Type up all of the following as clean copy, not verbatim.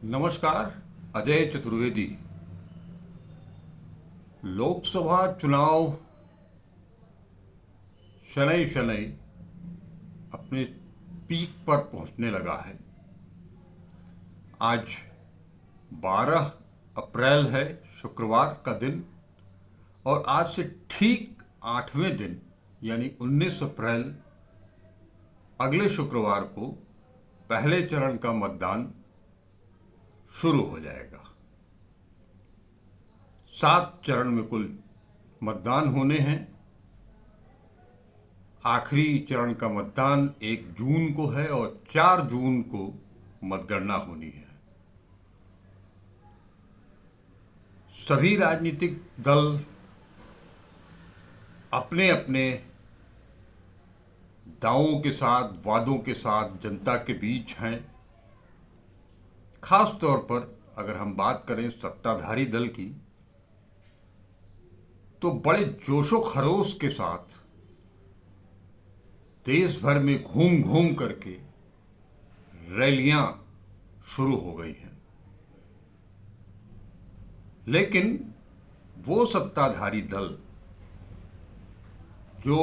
नमस्कार। अजय चतुर्वेदी। लोकसभा चुनाव शनै शनै अपने पीक पर पहुंचने लगा है। आज 12 अप्रैल है, शुक्रवार का दिन, और आज से ठीक 8वें दिन यानी 19 अप्रैल अगले शुक्रवार को पहले चरण का मतदान शुरू हो जाएगा। 7 चरण में कुल मतदान होने हैं। आखिरी चरण का मतदान 1 जून को है और 4 जून को मतगणना होनी है। सभी राजनीतिक दल अपने अपने दावों के साथ, वादों के साथ जनता के बीच हैं। खास तौर पर अगर हम बात करें सत्ताधारी दल की, तो बड़े जोशो खरोश के साथ देश भर में घूम घूम करके रैलियां शुरू हो गई हैं। लेकिन वो सत्ताधारी दल जो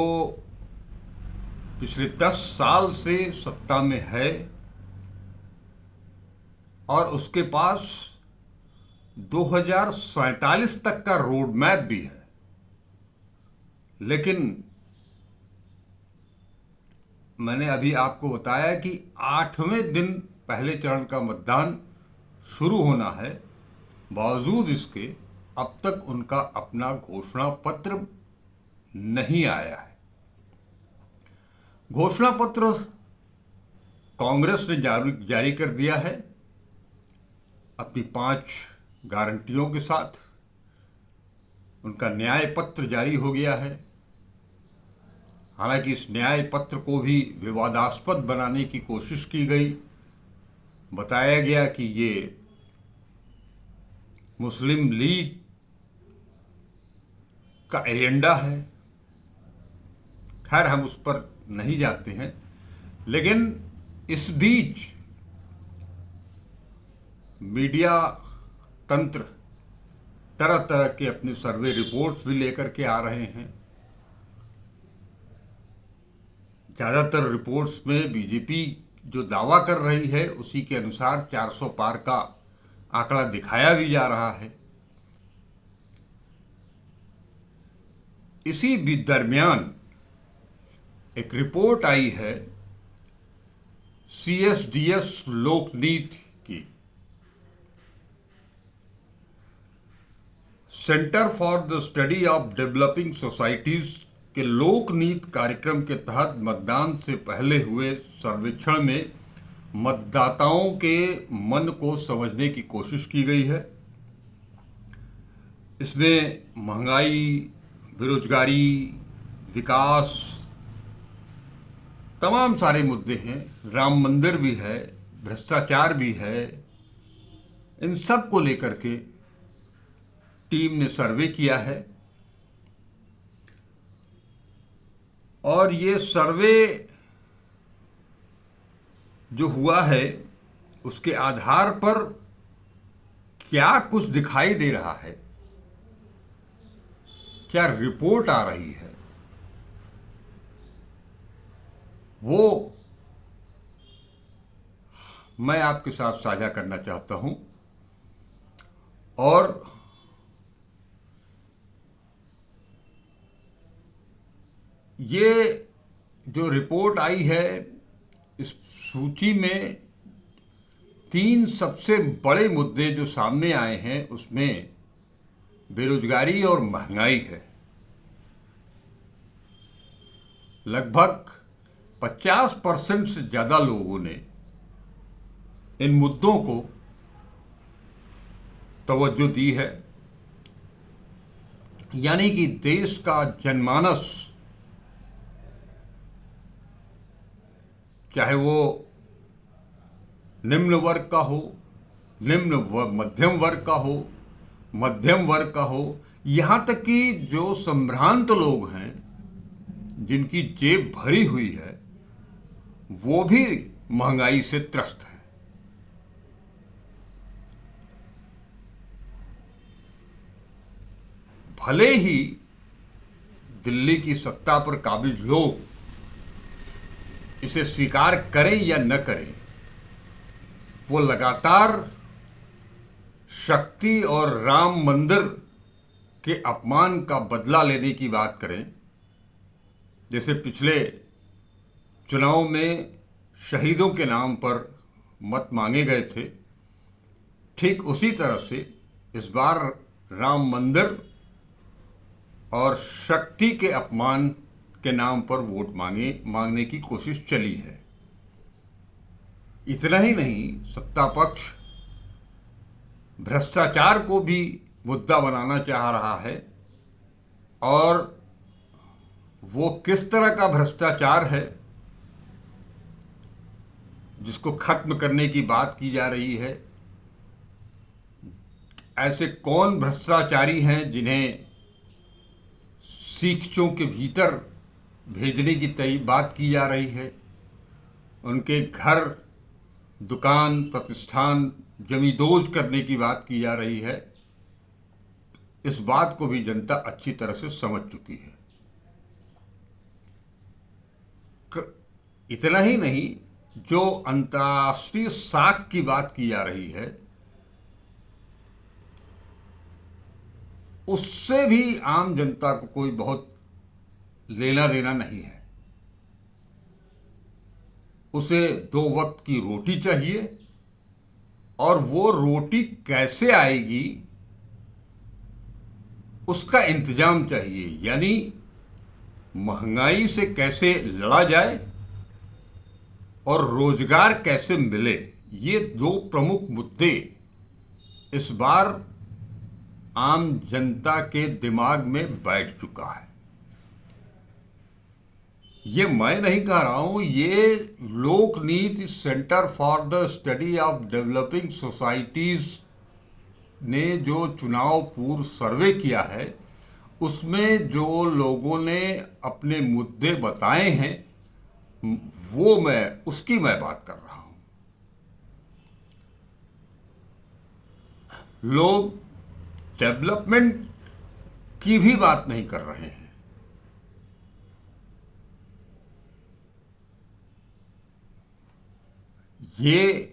पिछले 10 साल से सत्ता में है और उसके पास 2047 तक का रोड मैप भी है, लेकिन मैंने अभी आपको बताया कि 8वें दिन पहले चरण का मतदान शुरू होना है, बावजूद इसके अब तक उनका अपना घोषणा पत्र नहीं आया है। घोषणा पत्र कांग्रेस ने जारी कर दिया है अपनी 5 गारंटियों के साथ। उनका न्याय पत्र जारी हो गया है। हालांकि इस न्याय पत्र को भी विवादास्पद बनाने की कोशिश की गई। बताया गया कि ये मुस्लिम लीग का एजेंडा है। खैर, हम उस पर नहीं जाते हैं, लेकिन इस बीच मीडिया तंत्र तरह तरह के अपने सर्वे रिपोर्ट्स भी लेकर के आ रहे हैं। ज़्यादातर रिपोर्ट्स में बीजेपी जो दावा कर रही है उसी के अनुसार 400 पार का आंकड़ा दिखाया भी जा रहा है। इसी भी दरमियान एक रिपोर्ट आई है CSDS लोकनीति की। Centre for the study of developing societies के लोकनीति कार्यक्रम के तहत मतदान से पहले हुए सर्वेक्षण में मतदाताओं के मन को समझने की कोशिश की गई है। इसमें महंगाई, बेरोजगारी, विकास, तमाम सारे मुद्दे हैं। राम मंदिर भी है, भ्रष्टाचार भी है। इन सब को लेकर के टीम ने सर्वे किया है और ये सर्वे जो हुआ है उसके आधार पर क्या कुछ दिखाई दे रहा है, क्या रिपोर्ट आ रही है, वो मैं आपके साथ साझा करना चाहता हूं। और ये जो रिपोर्ट आई है, इस सूची में 3 सबसे बड़े मुद्दे जो सामने आए हैं उसमें बेरोजगारी और महंगाई है। लगभग 50% से ज़्यादा लोगों ने इन मुद्दों को तवज्जो दी है। यानी कि देश का जनमानस, चाहे वो निम्न वर्ग का हो, मध्यम वर्ग का हो, मध्यम वर्ग का हो, यहाँ तक कि जो संभ्रांत लोग हैं जिनकी जेब भरी हुई है, वो भी महंगाई से त्रस्त है। भले ही दिल्ली की सत्ता पर काबिज लोग इसे स्वीकार करें या न करें, वो लगातार शक्ति और राम मंदिर के अपमान का बदला लेने की बात करें। जैसे पिछले चुनाव में शहीदों के नाम पर मत मांगे गए थे, ठीक उसी तरह से इस बार राम मंदिर और शक्ति के अपमान के नाम पर वोट मांगने की कोशिश चली है। इतना ही नहीं, सत्ता पक्ष भ्रष्टाचार को भी मुद्दा बनाना चाह रहा है, और वो किस तरह का भ्रष्टाचार है जिसको खत्म करने की बात की जा रही है। ऐसे कौन भ्रष्टाचारी हैं जिन्हें सीखचों के भीतर भेजने की बात की जा रही है, उनके घर, दुकान, प्रतिष्ठान जमींदोज करने की बात की जा रही है। इस बात को भी जनता अच्छी तरह से समझ चुकी है। इतना ही नहीं, जो अंतर्राष्ट्रीय साख की बात की जा रही है, उससे भी आम जनता को कोई बहुत लेना देना नहीं है। उसे 2 वक्त की रोटी चाहिए, और वो रोटी कैसे आएगी उसका इंतजाम चाहिए। यानी महंगाई से कैसे लड़ा जाए और रोजगार कैसे मिले, ये 2 प्रमुख मुद्दे इस बार आम जनता के दिमाग में बैठ चुका है। ये मैं नहीं कह रहा हूं, ये Lokniti centre for the study of developing societies ने जो चुनाव पूर्व सर्वे किया है, उसमें जो लोगों ने अपने मुद्दे बताए हैं, उसकी मैं बात कर रहा हूं। लोग डेवलपमेंट की भी बात नहीं कर रहे हैं। ये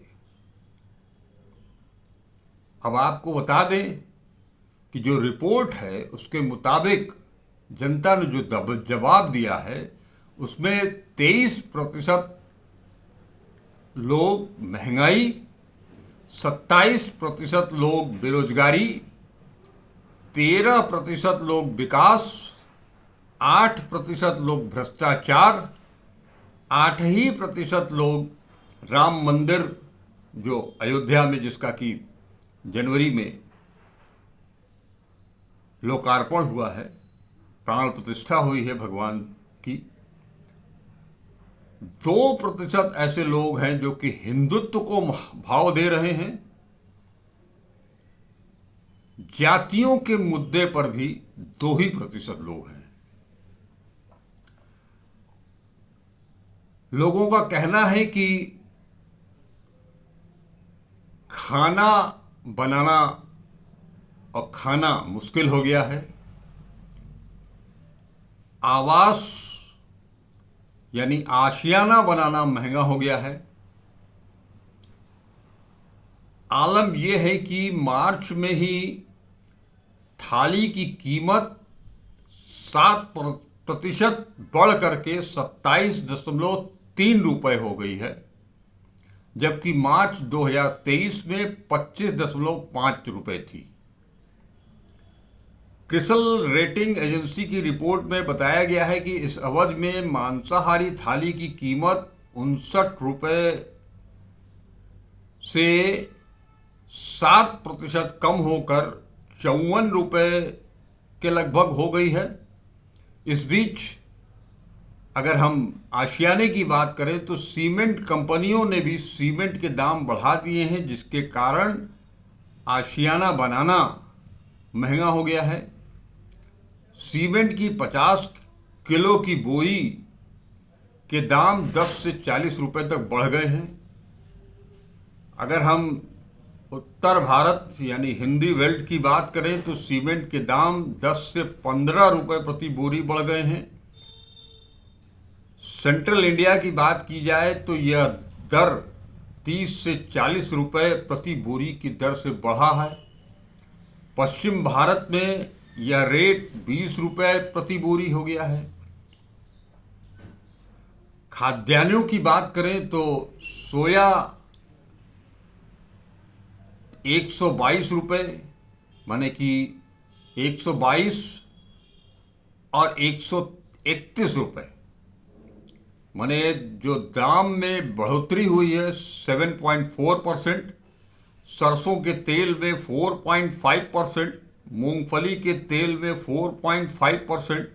अब आपको बता दें कि जो रिपोर्ट है उसके मुताबिक जनता ने जो जवाब दिया है, उसमें 23% लोग महंगाई, 27% लोग बेरोजगारी, 13% लोग विकास, 8% लोग भ्रष्टाचार, 8% लोग राम मंदिर, जो अयोध्या में, जिसका कि जनवरी में लोकार्पण हुआ है, प्राण प्रतिष्ठा हुई है भगवान की, 2% ऐसे लोग हैं जो कि हिंदुत्व को भाव दे रहे हैं। जातियों के मुद्दे पर भी 2% लोग हैं। लोगों का कहना है कि खाना बनाना और खाना मुश्किल हो गया है, आवास यानी आशियाना बनाना महंगा हो गया है। आलम यह है कि मार्च में ही थाली की कीमत 7% बढ़ करके 27.3 रुपये हो गई है, जबकि मार्च 2023 में 25.5 रुपये थी। क्रिसल रेटिंग एजेंसी की रिपोर्ट में बताया गया है कि इस अवधि में मांसाहारी थाली की कीमत 59 रुपये से 7% कम होकर 54 रुपये के लगभग हो गई है। इस बीच अगर हम आशियाने की बात करें तो सीमेंट कंपनियों ने भी सीमेंट के दाम बढ़ा दिए हैं, जिसके कारण आशियाना बनाना महंगा हो गया है। सीमेंट की 50 किलो की बोरी के दाम 10 से 40 रुपए तक बढ़ गए हैं। अगर हम उत्तर भारत यानी हिंदी बेल्ट की बात करें तो सीमेंट के दाम 10 से 15 रुपए प्रति बोरी बढ़ गए हैं। सेंट्रल इंडिया की बात की जाए तो यह दर 30 से 40 रुपए प्रति बोरी की दर से बढ़ा है। पश्चिम भारत में यह रेट 20 रुपए प्रति बोरी हो गया है। खाद्यान्नों की बात करें तो सोया 122 रुपये, माने कि 122 और 131 रुपये, माने जो दाम में बढ़ोतरी हुई है 7.4%। सरसों के तेल में 4.5%, मूंगफली के तेल में 4.5%,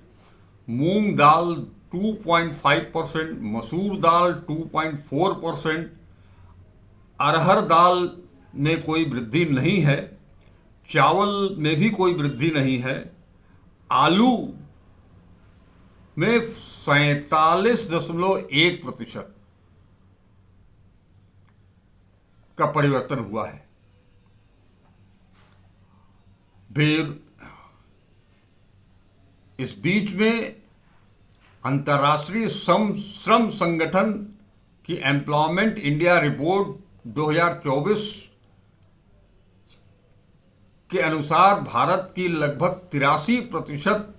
मूंग दाल 2.5%, मसूर दाल 2.4%, अरहर दाल में कोई वृद्धि नहीं है, चावल में भी कोई वृद्धि नहीं है, आलू में 47.1% का परिवर्तन हुआ है। इस बीच में अंतर्राष्ट्रीय श्रम संगठन की एम्प्लॉयमेंट इंडिया रिपोर्ट 2024 के अनुसार भारत की लगभग 83%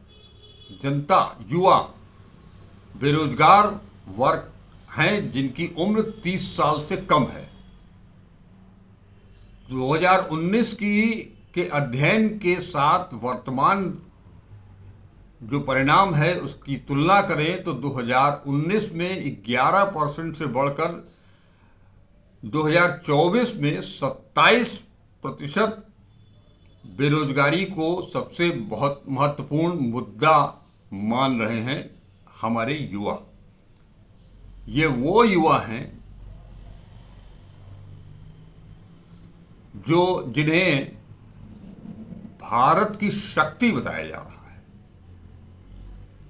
जनता युवा बेरोजगार वर्ग हैं जिनकी उम्र 30 साल से कम है। 2019 के अध्ययन के साथ वर्तमान जो परिणाम है उसकी तुलना करें तो 2019 में 11% से बढ़कर 2024 में 27% बेरोजगारी को सबसे बहुत महत्वपूर्ण मुद्दा मान रहे हैं हमारे युवा। ये वो युवा हैं जिन्हें भारत की शक्ति बताया जा रहा है।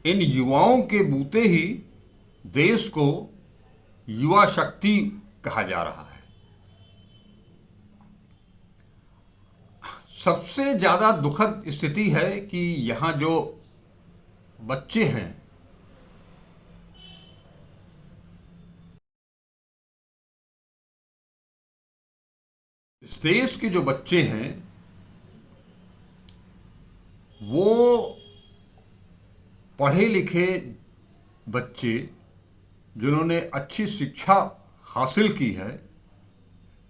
इन युवाओं के बूते ही देश को युवा शक्ति कहा जा रहा है। सबसे ज्यादा दुखद स्थिति है कि यहां जो बच्चे हैं इस देश के जो बच्चे हैं वो पढ़े लिखे बच्चे जिन्होंने अच्छी शिक्षा हासिल की है,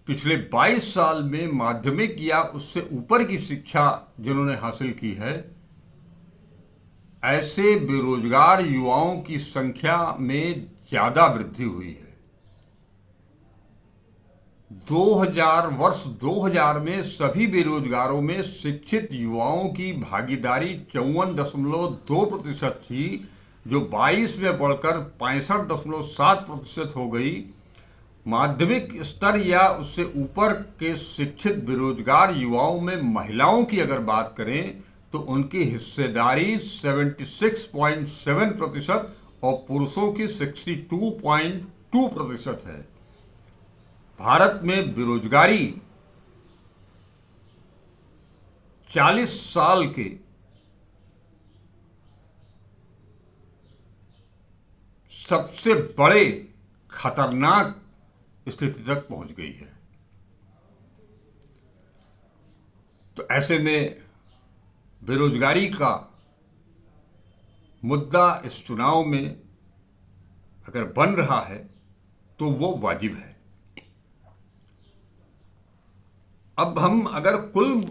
पिछले 22 साल में माध्यमिक या उससे ऊपर की शिक्षा जिन्होंने हासिल की है, ऐसे बेरोजगार युवाओं की संख्या में ज्यादा वृद्धि हुई है। 2000 में सभी बेरोजगारों में शिक्षित युवाओं की भागीदारी 54.2% थी, जो 22 में बढ़कर 65.7% हो गई। माध्यमिक स्तर या उससे ऊपर के शिक्षित बेरोजगार युवाओं में महिलाओं की अगर बात करें तो उनकी हिस्सेदारी 76.7% और पुरुषों की 62.2% है। भारत में बेरोजगारी 40 साल के सबसे बड़े खतरनाक स्थिति तक पहुंच गई है। तो ऐसे में बेरोजगारी का मुद्दा इस चुनाव में अगर बन रहा है तो वो वाजिब है। अब हम अगर कुल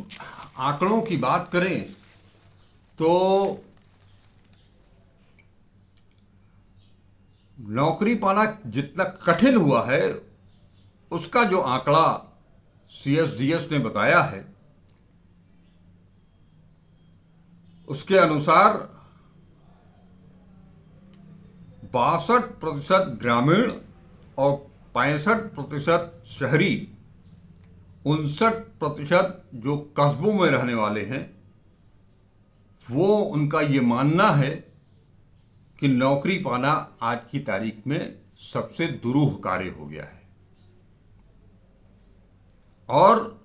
आंकड़ों की बात करें तो नौकरी पाना जितना कठिन हुआ है उसका जो आंकड़ा CSDS ने बताया है उसके अनुसार 62% ग्रामीण और 65% शहरी, 59% जो कस्बों में रहने वाले हैं, वो उनका ये मानना है कि नौकरी पाना आज की तारीख में सबसे दुरूह कार्य हो गया है। और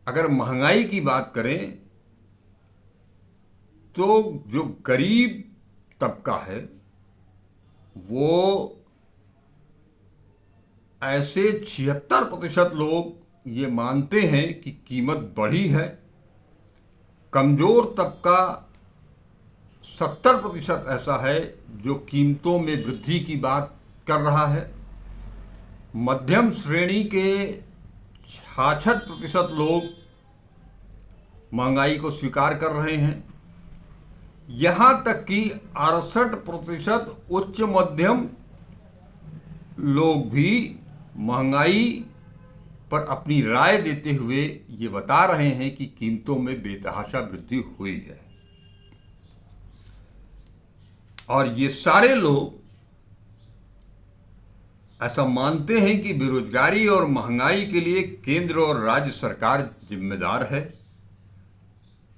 अगर महंगाई की बात करें तो जो गरीब तबका है वो ऐसे 76% लोग ये मानते हैं कि कीमत बढ़ी है। कमजोर तबका 70% ऐसा है जो कीमतों में वृद्धि की बात कर रहा है। मध्यम श्रेणी के 66% लोग महंगाई को स्वीकार कर रहे हैं। यहां तक कि 68% उच्च मध्यम लोग भी महंगाई पर अपनी राय देते हुए ये बता रहे हैं कि कीमतों में बेतहाशा वृद्धि हुई है। और ये सारे लोग ऐसा मानते हैं कि बेरोजगारी और महंगाई के लिए केंद्र और राज्य सरकार जिम्मेदार है।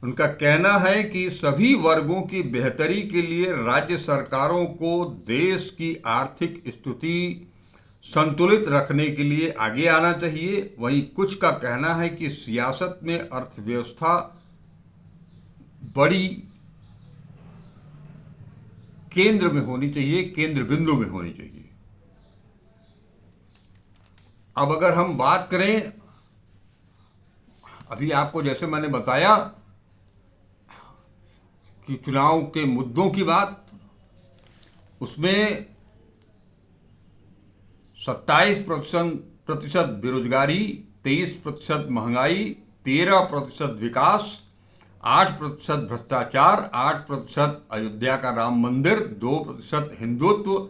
उनका कहना है कि सभी वर्गों की बेहतरी के लिए राज्य सरकारों को देश की आर्थिक स्थिति संतुलित रखने के लिए आगे आना चाहिए। वहीं कुछ का कहना है कि सियासत में अर्थव्यवस्था बड़ी केंद्र में होनी चाहिए, केंद्र बिंदु में होनी चाहिए। अब अगर हम बात करें, अभी आपको जैसे मैंने बताया कि चुनाव के मुद्दों की बात, उसमें 27% बेरोजगारी, 23% महंगाई, 13% विकास, 8% भ्रष्टाचार, 8% अयोध्या का राम मंदिर, 2% हिंदुत्व,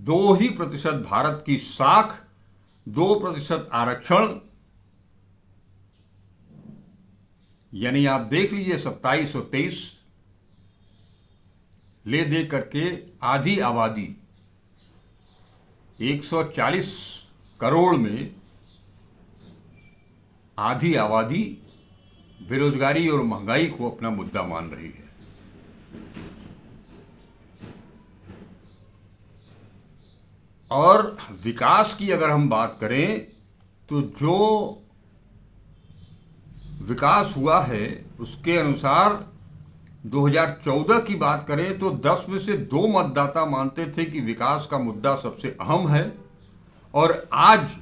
2% भारत की साख, 2% आरक्षण, यानी आप देख लीजिए 27 और 23 ले दे करके आधी आबादी 140 करोड़ में आधी आबादी बेरोजगारी और महंगाई को अपना मुद्दा मान रही है। और विकास की अगर हम बात करें तो जो विकास हुआ है उसके अनुसार 2014 की बात करें तो 10 में से 2 मतदाता मानते थे कि विकास का मुद्दा सबसे अहम है। और आज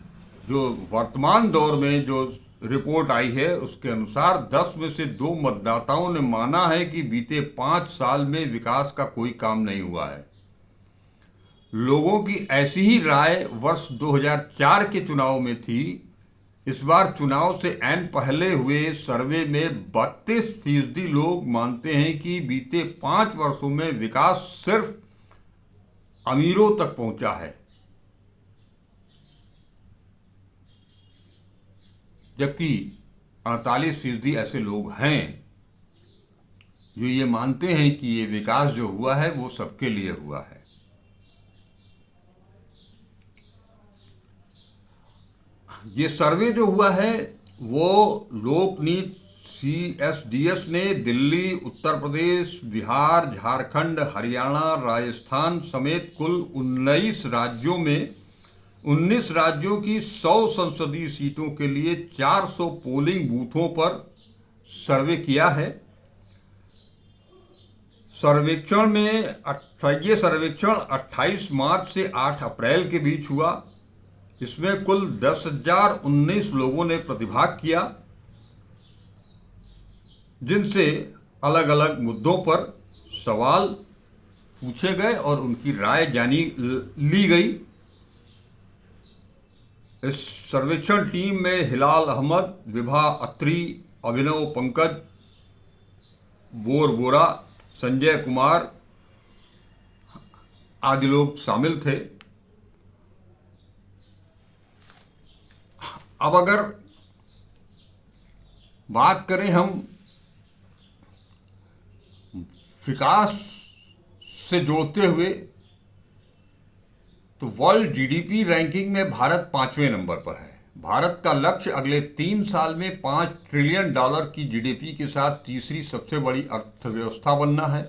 जो वर्तमान दौर में जो रिपोर्ट आई है उसके अनुसार 10 में से 2 मतदाताओं ने माना है कि बीते 5 साल में विकास का कोई काम नहीं हुआ है। लोगों की ऐसी ही राय वर्ष 2004 के चुनाव में थी। इस बार चुनाव से ऐन पहले हुए सर्वे में 32% लोग मानते हैं कि बीते 5 वर्षों में विकास सिर्फ अमीरों तक पहुंचा है, जबकि 48% ऐसे लोग हैं जो ये मानते हैं कि ये विकास जो हुआ है वो सबके लिए हुआ है। ये सर्वे जो हुआ है वो लोकनीति CSDS ने दिल्ली, उत्तर प्रदेश, बिहार, झारखंड, हरियाणा, राजस्थान समेत कुल 19 राज्यों में 19 राज्यों की 100 संसदीय सीटों के लिए 400 पोलिंग बूथों पर सर्वे किया है। ये सर्वेक्षण 28 मार्च से 8 अप्रैल के बीच हुआ। इसमें कुल 10,019 लोगों ने प्रतिभाग किया, जिनसे अलग अलग मुद्दों पर सवाल पूछे गए और उनकी राय जानी ली गई। इस सर्वेक्षण टीम में हिलाल अहमद, विभा अत्री, अभिनव पंकज, बोर बोरा, संजय कुमार आदि लोग शामिल थे। अब अगर बात करें हम विकास से जोड़ते हुए तो वर्ल्ड GDP रैंकिंग में भारत 5वें नंबर पर है। भारत का लक्ष्य अगले 3 साल में $5 ट्रिलियन की GDP के साथ तीसरी सबसे बड़ी अर्थव्यवस्था बनना है।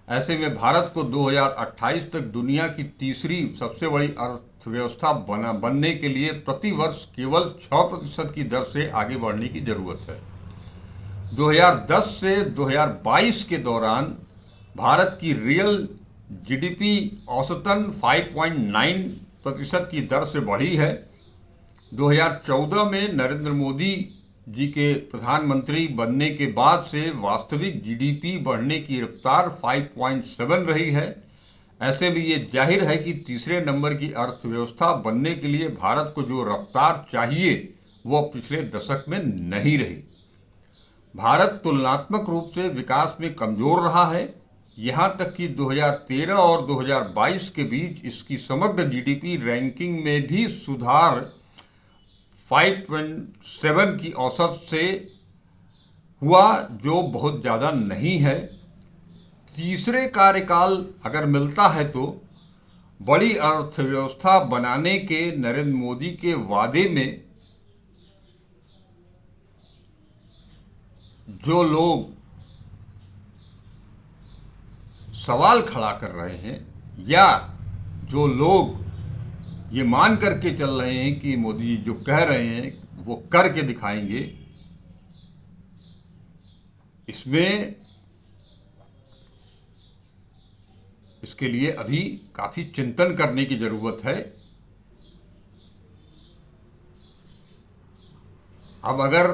ऐसे में भारत को 2028 तक दुनिया की तीसरी सबसे बड़ी अर्थव्यवस्था बनने के लिए प्रति वर्ष केवल 6% की दर से आगे बढ़ने की जरूरत है। 2010 से 2022 के दौरान भारत की रियल जीडीपी औसतन 5.9% की दर से बढ़ी है। 2014 में नरेंद्र मोदी जी के प्रधानमंत्री बनने के बाद से वास्तविक जीडीपी बढ़ने की रफ्तार 5.7 रही है। ऐसे में ये जाहिर है कि तीसरे नंबर की अर्थव्यवस्था बनने के लिए भारत को जो रफ्तार चाहिए वो पिछले दशक में नहीं रही। भारत तुलनात्मक रूप से विकास में कमजोर रहा है, यहाँ तक कि 2013 और 2022 के बीच इसकी समग्र जीडीपी रैंकिंग में भी सुधार 5.7 की औसत से हुआ, जो बहुत ज़्यादा नहीं है। तीसरे कार्यकाल अगर मिलता है तो बड़ी अर्थव्यवस्था बनाने के नरेंद्र मोदी के वादे में जो लोग सवाल खड़ा कर रहे हैं या जो लोग ये मान करके चल रहे हैं कि मोदी जो कह रहे हैं वो करके दिखाएंगे, इसमें इसके लिए अभी काफी चिंतन करने की जरूरत है। अब अगर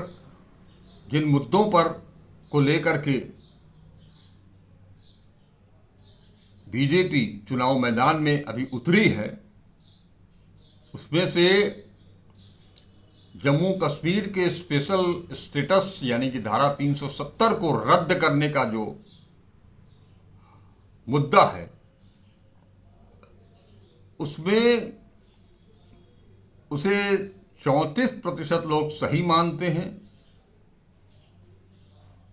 जिन मुद्दों पर को लेकर के बीजेपी चुनाव मैदान में अभी उतरी है, उसमें से जम्मू कश्मीर के स्पेशल स्टेटस यानी कि धारा 370 को रद्द करने का जो मुद्दा है, उसमें उसे 34% लोग सही मानते हैं।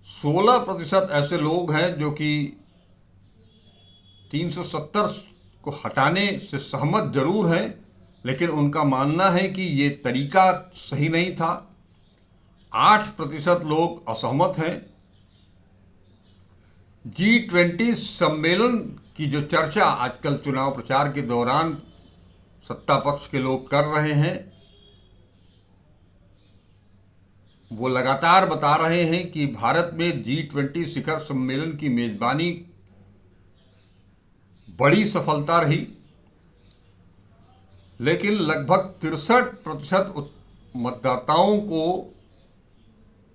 16% ऐसे लोग हैं जो कि 370 को हटाने से सहमत जरूर हैं, लेकिन उनका मानना है कि ये तरीका सही नहीं था। 8% लोग असहमत हैं। G20 सम्मेलन की जो चर्चा आजकल चुनाव प्रचार के दौरान सत्ता पक्ष के लोग कर रहे हैं, वो लगातार बता रहे हैं कि भारत में G20 शिखर सम्मेलन की मेजबानी बड़ी सफलता रही, लेकिन लगभग 63% मतदाताओं को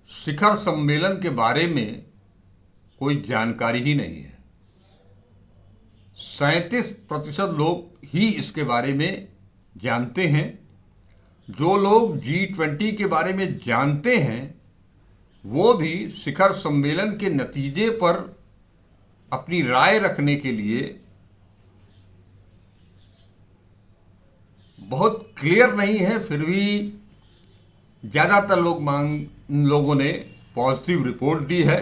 शिखर सम्मेलन के बारे में कोई जानकारी ही नहीं है। 37% लोग ही इसके बारे में जानते हैं। जो लोग G20 के बारे में जानते हैं वो भी शिखर सम्मेलन के नतीजे पर अपनी राय रखने के लिए बहुत क्लियर नहीं है। फिर भी ज़्यादातर लोगों ने पॉजिटिव रिपोर्ट दी है।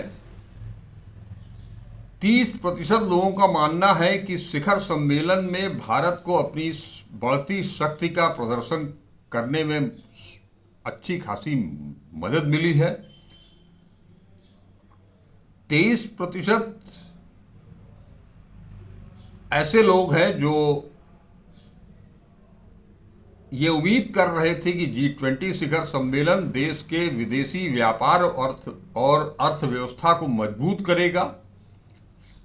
30% लोगों का मानना है कि शिखर सम्मेलन में भारत को अपनी बढ़ती शक्ति का प्रदर्शन करने में अच्छी खासी मदद मिली है। 23% ऐसे लोग हैं जो ये उम्मीद कर रहे थे कि G20 शिखर सम्मेलन देश के विदेशी व्यापार और अर्थव्यवस्था को मजबूत करेगा,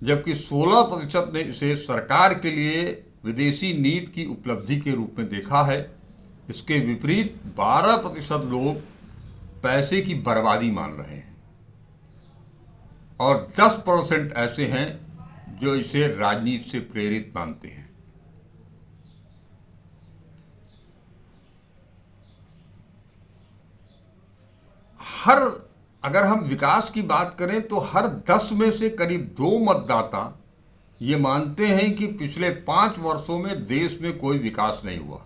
जबकि 16% ने इसे सरकार के लिए विदेशी नीति की उपलब्धि के रूप में देखा है। इसके विपरीत 12% लोग पैसे की बर्बादी मान रहे हैं और 10% ऐसे हैं जो इसे राजनीति से प्रेरित मानते हैं। अगर हम विकास की बात करें तो हर 10 में से करीब 2 मतदाता ये मानते हैं कि पिछले 5 वर्षों में देश में कोई विकास नहीं हुआ।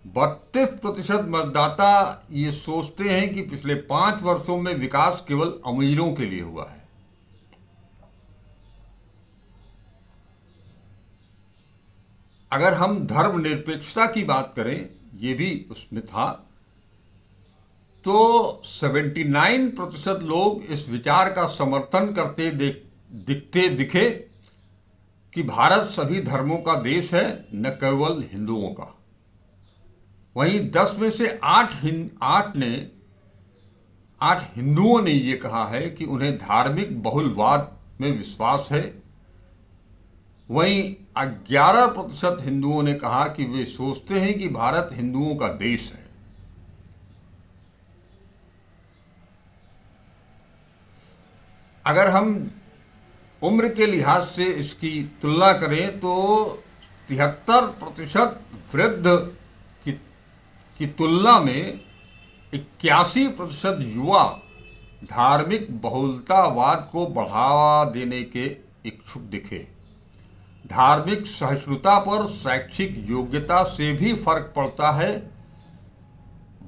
32% मतदाता ये सोचते हैं कि पिछले 5 वर्षों में विकास केवल अमीरों के लिए हुआ है। अगर हम धर्मनिरपेक्षता की बात करें, ये भी उसमें था, तो 79% लोग इस विचार का समर्थन करते दिखे कि भारत सभी धर्मों का देश है, न केवल हिंदुओं का। वहीं 10 में से 8 हिंदुओं ने ये कहा है कि उन्हें धार्मिक बहुलवाद में विश्वास है। वहीं 11% हिंदुओं ने कहा कि वे सोचते हैं कि भारत हिंदुओं का देश है। अगर हम उम्र के लिहाज से इसकी तुलना करें तो 73% वृद्ध की तुलना में 81% युवा धार्मिक बहुलतावाद को बढ़ावा देने के इच्छुक दिखे। धार्मिक सहिष्णुता पर शैक्षिक योग्यता से भी फर्क पड़ता है।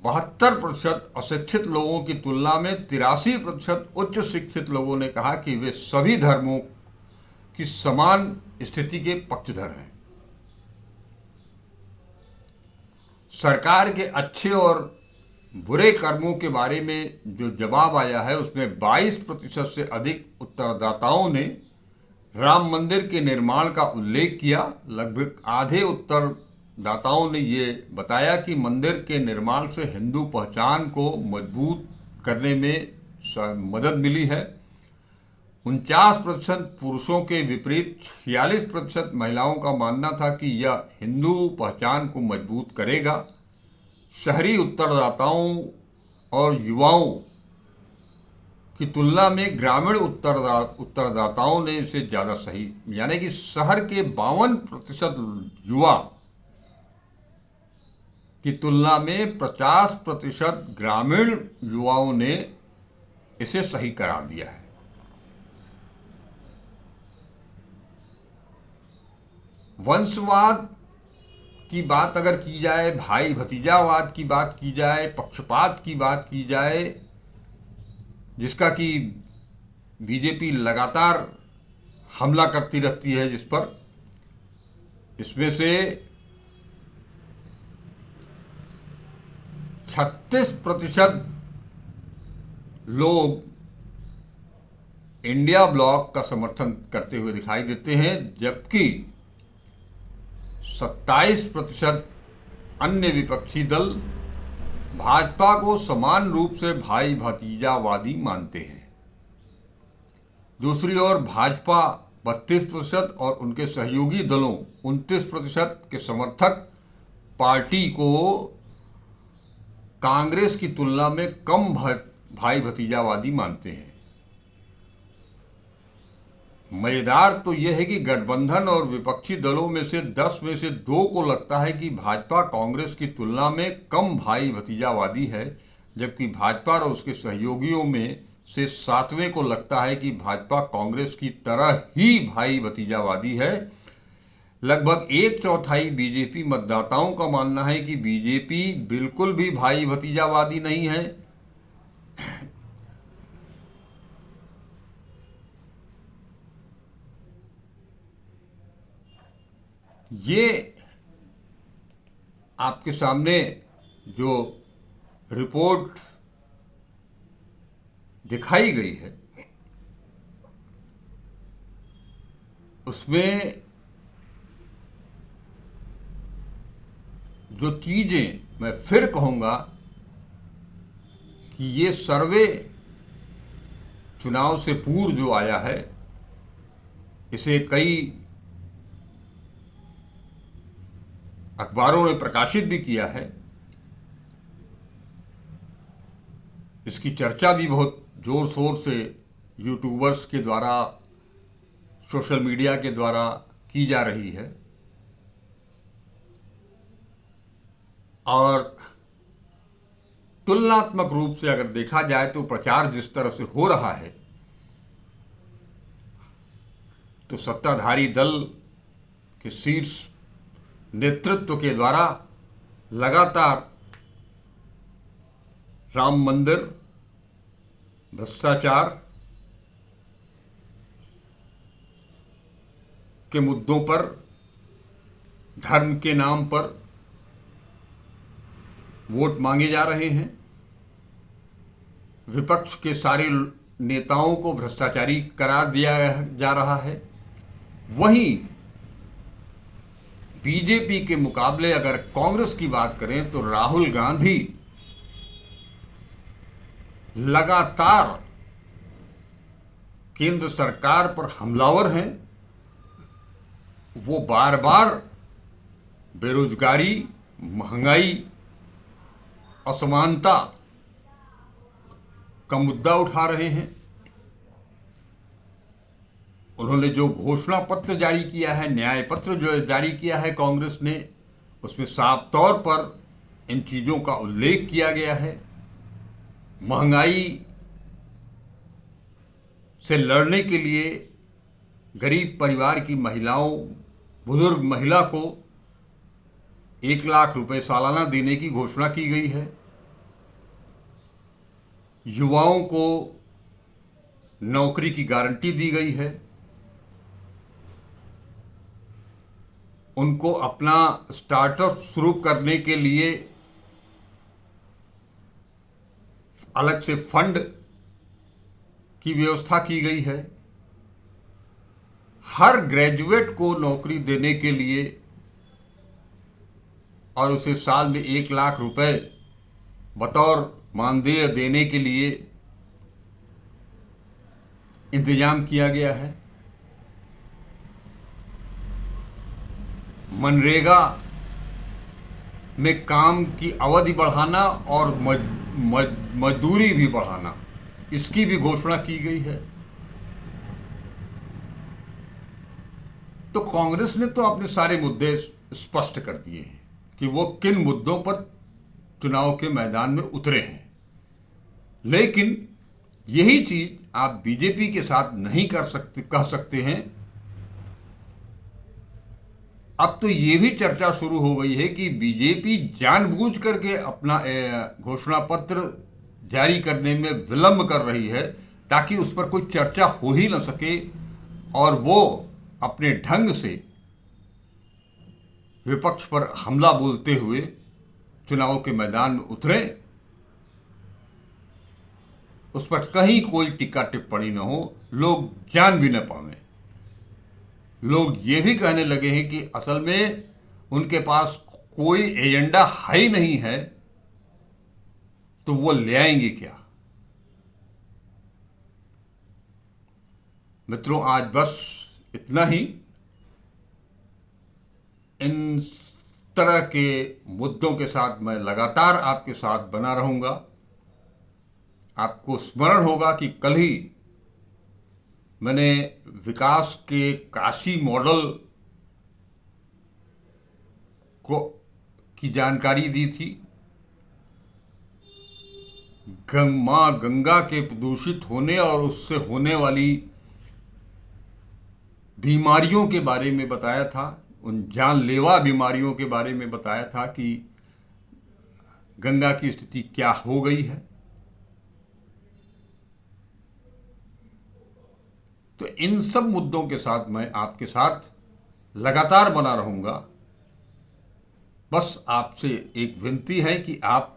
72% अशिक्षित लोगों की तुलना में 83% उच्च शिक्षित लोगों ने कहा कि वे सभी धर्मों की समान स्थिति के पक्षधर हैं। सरकार के अच्छे और बुरे कर्मों के बारे में जो जवाब आया है उसमें 22% से अधिक उत्तरदाताओं ने राम मंदिर के निर्माण का उल्लेख किया। लगभग आधे उत्तरदाताओं ने ये बताया कि मंदिर के निर्माण से हिंदू पहचान को मजबूत करने में मदद मिली है। 49% पुरुषों के विपरीत 46% महिलाओं का मानना था कि यह हिंदू पहचान को मजबूत करेगा। शहरी उत्तरदाताओं और युवाओं की तुलना में ग्रामीण उत्तरदाताओं ने इसे ज़्यादा सही, यानी कि शहर के 52% युवा की तुलना में 50% ग्रामीण युवाओं ने इसे सही करार दिया है। वंशवाद की बात अगर की जाए, भाई भतीजावाद की बात की जाए, पक्षपात की बात की जाए, जिसका कि बीजेपी लगातार हमला करती रहती है जिस पर, इसमें से 36% लोग इंडिया ब्लॉक का समर्थन करते हुए दिखाई देते हैं, जबकि 27% अन्य विपक्षी दल भाजपा को समान रूप से भाई भतीजावादी मानते हैं। दूसरी ओर भाजपा 32% और उनके सहयोगी दलों 29% के समर्थक पार्टी को कांग्रेस की तुलना में कम भाई भतीजावादी मानते हैं। मजेदार तो यह है कि गठबंधन और विपक्षी दलों में से 10 में से 2 को लगता है कि भाजपा कांग्रेस की तुलना में कम भाई भतीजावादी है, जबकि भाजपा और उसके सहयोगियों में से 7वें को लगता है कि भाजपा कांग्रेस की तरह ही भाई भतीजावादी है। लगभग 1/4 बीजेपी मतदाताओं का मानना है कि बीजेपी बिल्कुल भी भाई भतीजावादी नहीं है। ये आपके सामने जो रिपोर्ट दिखाई गई है उसमें जो चीज़ें मैं फिर कहूँगा कि ये सर्वे चुनाव से पूर्व जो आया है, इसे कई अखबारों ने प्रकाशित भी किया है। इसकी चर्चा भी बहुत जोर शोर से यूट्यूबर्स के द्वारा, सोशल मीडिया के द्वारा की जा रही है। और तुलनात्मक रूप से अगर देखा जाए तो प्रचार जिस तरह से हो रहा है, तो सत्ताधारी दल के शीर्ष नेतृत्व के द्वारा लगातार राम मंदिर, भ्रष्टाचार के मुद्दों पर, धर्म के नाम पर वोट मांगे जा रहे हैं। विपक्ष के सारे नेताओं को भ्रष्टाचारी करार दिया जा रहा है। वहीं बीजेपी के मुकाबले अगर कांग्रेस की बात करें तो राहुल गांधी लगातार केंद्र सरकार पर हमलावर हैं। वो बार बार बेरोजगारी, महंगाई, असमानता का मुद्दा उठा रहे हैं। उन्होंने जो घोषणा पत्र जारी किया है, न्याय पत्र जो जारी किया है कांग्रेस ने, उसमें साफ तौर पर इन चीज़ों का उल्लेख किया गया है। महंगाई से लड़ने के लिए गरीब परिवार की महिलाओं, बुजुर्ग महिला को 1 लाख रुपए सालाना देने की घोषणा की गई है। युवाओं को नौकरी की गारंटी दी गई है। उनको अपना स्टार्टअप शुरू करने के लिए अलग से फंड की व्यवस्था की गई है। हर ग्रेजुएट को नौकरी देने के लिए और उसे साल में 1 लाख रुपए बतौर मानदेय देने के लिए इंतजाम किया गया है। मनरेगा में काम की अवधि बढ़ाना और मजदूरी भी बढ़ाना, इसकी भी घोषणा की गई है। तो कांग्रेस ने तो अपने सारे मुद्दे स्पष्ट कर दिए हैं कि वो किन मुद्दों पर चुनाव के मैदान में उतरे हैं। लेकिन यही चीज आप बीजेपी के साथ नहीं कह सकते हैं। अब तो ये भी चर्चा शुरू हो गई है कि बीजेपी जानबूझ करके अपना घोषणा पत्र जारी करने में विलंब कर रही है ताकि उस पर कोई चर्चा हो ही न सके और वो अपने ढंग से विपक्ष पर हमला बोलते हुए चुनाव के मैदान में उतरे, उस पर कहीं कोई टिक्का टिप्पणी न हो, लोग जान भी न पाए। लोग ये भी कहने लगे हैं कि असल में उनके पास कोई एजेंडा है ही नहीं है, तो वो ले आएंगे क्या। मित्रों, आज बस इतना ही। इन तरह के मुद्दों के साथ मैं लगातार आपके साथ बना रहूंगा। आपको स्मरण होगा कि कल ही मैंने विकास के काशी मॉडल की जानकारी दी थी। मां गंगा के प्रदूषित होने और उससे होने वाली बीमारियों के बारे में बताया था, उन जानलेवा बीमारियों के बारे में बताया था कि गंगा की स्थिति क्या हो गई है। तो इन सब मुद्दों के साथ मैं आपके साथ लगातार बना रहूंगा। बस आपसे एक विनती है कि आप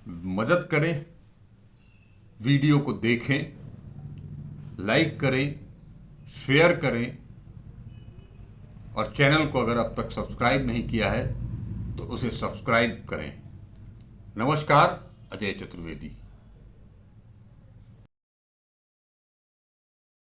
मदद करें, वीडियो को देखें, लाइक करें, शेयर करें और चैनल को अगर अब तक सब्सक्राइब नहीं किया है तो उसे सब्सक्राइब करें। नमस्कार, अजय चतुर्वेदी।